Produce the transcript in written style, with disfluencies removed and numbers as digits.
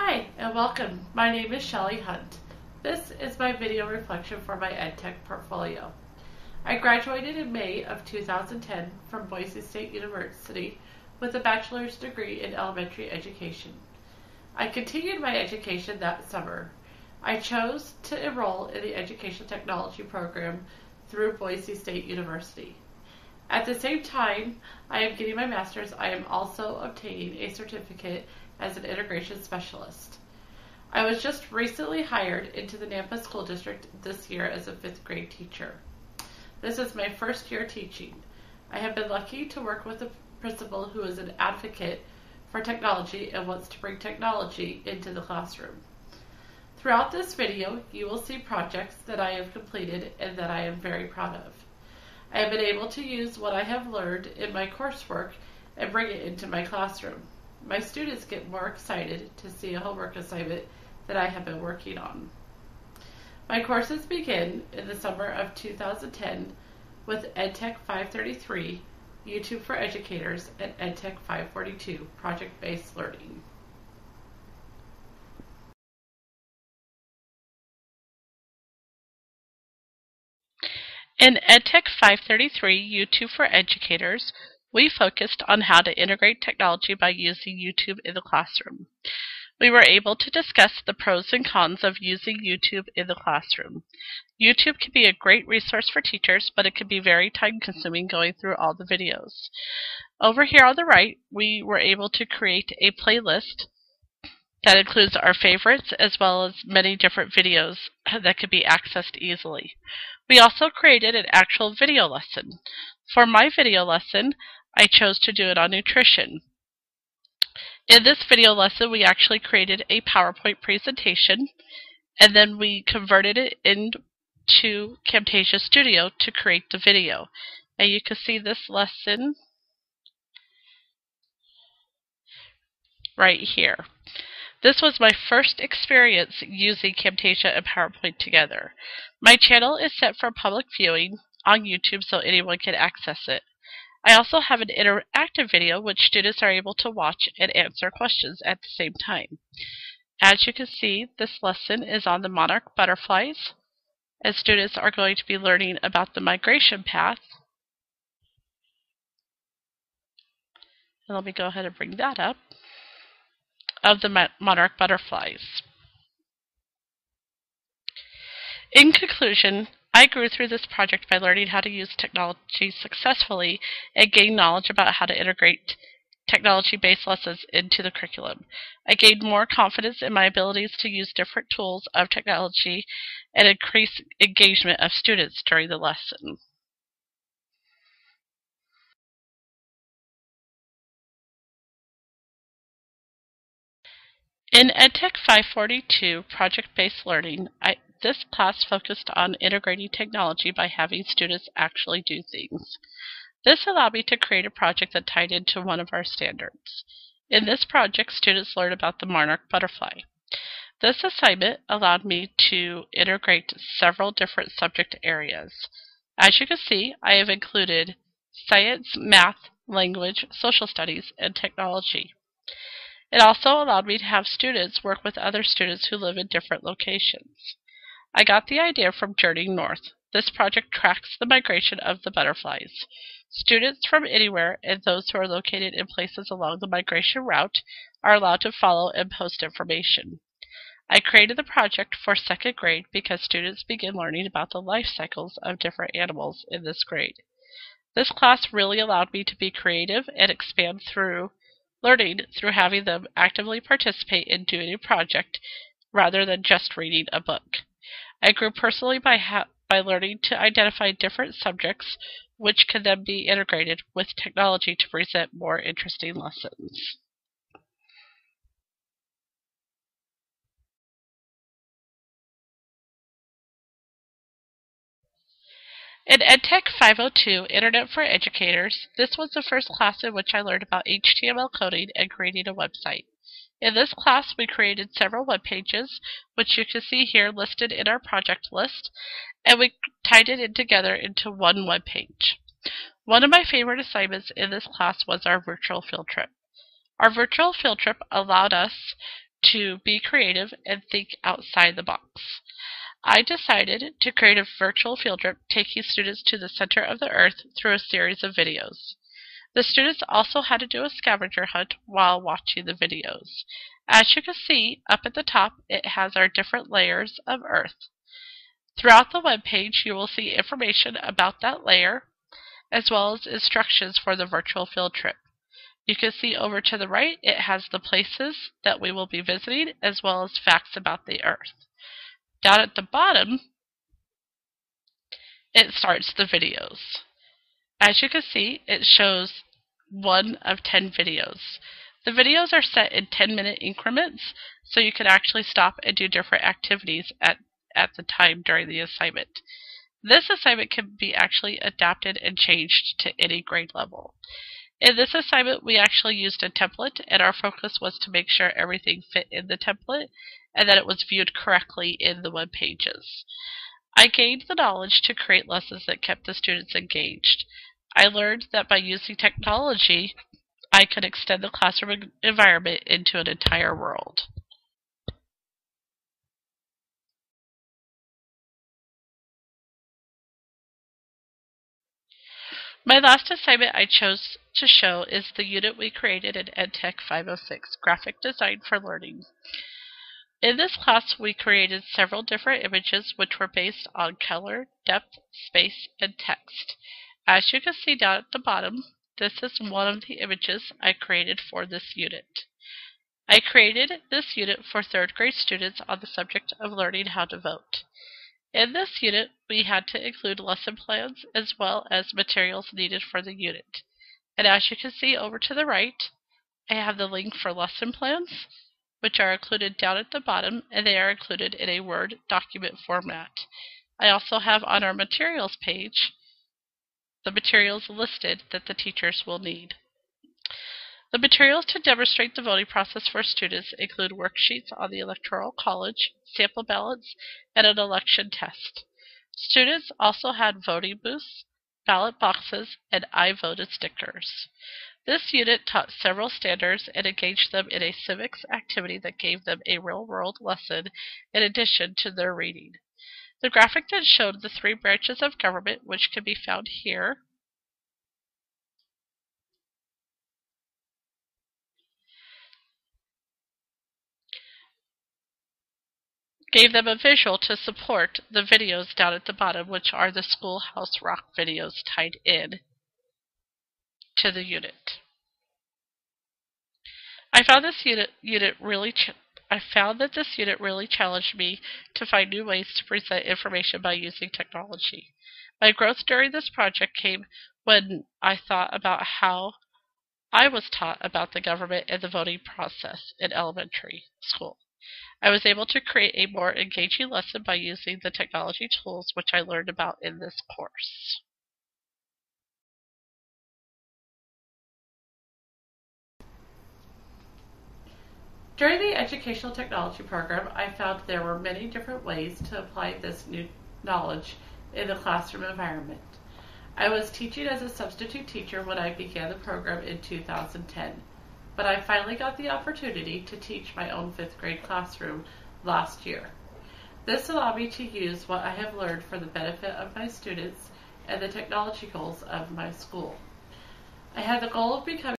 Hi and welcome. My name is Shelly Hunt. This is my video reflection for my EdTech portfolio. I graduated in May of 2010 from Boise State University with a bachelor's degree in elementary education. I continued my education that summer. I chose to enroll in the Education Technology program through Boise State University. At the same time I am getting my master's, I am also obtaining a certificate as an integration specialist. I was just recently hired into the Nampa School District this year as a 5th grade teacher. This is my first year teaching. I have been lucky to work with a principal who is an advocate for technology and wants to bring technology into the classroom. Throughout this video, you will see projects that I have completed and that I am very proud of. I have been able to use what I have learned in my coursework and bring it into my classroom. My students get more excited to see a homework assignment that I have been working on. My courses begin in the summer of 2010 with EdTech 533, YouTube for Educators, and EdTech 542, Project-Based Learning. In EdTech 533, YouTube for Educators, we focused on how to integrate technology by using YouTube in the classroom. We were able to discuss the pros and cons of using YouTube in the classroom. YouTube can be a great resource for teachers, but it can be very time-consuming going through all the videos. Over here on the right, we were able to create a playlist that includes our favorites as well as many different videos that could be accessed easily. We also created an actual video lesson. For my video lesson, I chose to do it on nutrition. In this video lesson, we actually created a PowerPoint presentation, and then we converted it into Camtasia Studio to create the video. And you can see this lesson right here. This was my first experience using Camtasia and PowerPoint together. My channel is set for public viewing on YouTube so anyone can access it. I also have an interactive video which students are able to watch and answer questions at the same time. As you can see, this lesson is on the monarch butterflies, and students are going to be learning about the migration path. And let me go ahead and bring that up, of the monarch butterflies. In conclusion, I grew through this project by learning how to use technology successfully and gain knowledge about how to integrate technology-based lessons into the curriculum. I gained more confidence in my abilities to use different tools of technology and increase engagement of students during the lesson. In EdTech 542, Project-Based Learning, this class focused on integrating technology by having students actually do things. This allowed me to create a project that tied into one of our standards. In this project, students learned about the monarch butterfly. This assignment allowed me to integrate several different subject areas. As you can see, I have included science, math, language, social studies, and technology. It also allowed me to have students work with other students who live in different locations. I got the idea from Journeying North. This project tracks the migration of the butterflies. Students from anywhere and those who are located in places along the migration route are allowed to follow and post information. I created the project for 2nd grade because students begin learning about the life cycles of different animals in this grade. This class really allowed me to be creative and expand through learning through having them actively participate in doing a project rather than just reading a book. I grew personally by learning to identify different subjects which can then be integrated with technology to present more interesting lessons. In EdTech 502, Internet for Educators, this was the first class in which I learned about HTML coding and creating a website. In this class, we created several web pages, which you can see here listed in our project list, and we tied it in together into one web page. One of my favorite assignments in this class was our virtual field trip. Our virtual field trip allowed us to be creative and think outside the box. I decided to create a virtual field trip taking students to the center of the Earth through a series of videos. The students also had to do a scavenger hunt while watching the videos. As you can see, up at the top, it has our different layers of Earth. Throughout the web page, you will see information about that layer, as well as instructions for the virtual field trip. You can see over to the right, it has the places that we will be visiting, as well as facts about the Earth. Down at the bottom, it starts the videos. As you can see, it shows 1 of 10 videos. The videos are set in 10-minute increments, so you can actually stop and do different activities at the time during the assignment. This assignment can be actually adapted and changed to any grade level. In this assignment, we actually used a template, and our focus was to make sure everything fit in the template and that it was viewed correctly in the web pages. I gained the knowledge to create lessons that kept the students engaged. I learned that by using technology, I could extend the classroom environment into an entire world. My last assignment I chose to show is the unit we created in EdTech 506, Graphic Design for Learning. In this class, we created several different images which were based on color, depth, space, and text. As you can see down at the bottom, this is one of the images I created for this unit. I created this unit for 3rd grade students on the subject of learning how to vote. In this unit, we had to include lesson plans as well as materials needed for the unit. And as you can see over to the right, I have the link for lesson plans, which are included down at the bottom, and they are included in a Word document format. I also have on our materials page the materials listed that the teachers will need. The materials to demonstrate the voting process for students include worksheets on the Electoral College, sample ballots, and an election test. Students also had voting booths, ballot boxes, and I voted stickers. This unit taught several standards and engaged them in a civics activity that gave them a real-world lesson in addition to their reading. The graphic then showed the 3 branches of government, which can be found here. Gave them a visual to support the videos down at the bottom, which are the Schoolhouse Rock videos tied in to the unit. I found that this unit really challenged me to find new ways to present information by using technology. My growth during this project came when I thought about how I was taught about the government and the voting process in elementary school. I was able to create a more engaging lesson by using the technology tools which I learned about in this course. During the educational technology program, I found there were many different ways to apply this new knowledge in the classroom environment. I was teaching as a substitute teacher when I began the program in 2010, but I finally got the opportunity to teach my own 5th grade classroom last year. This allowed me to use what I have learned for the benefit of my students and the technology goals of my school. I had the goal of becoming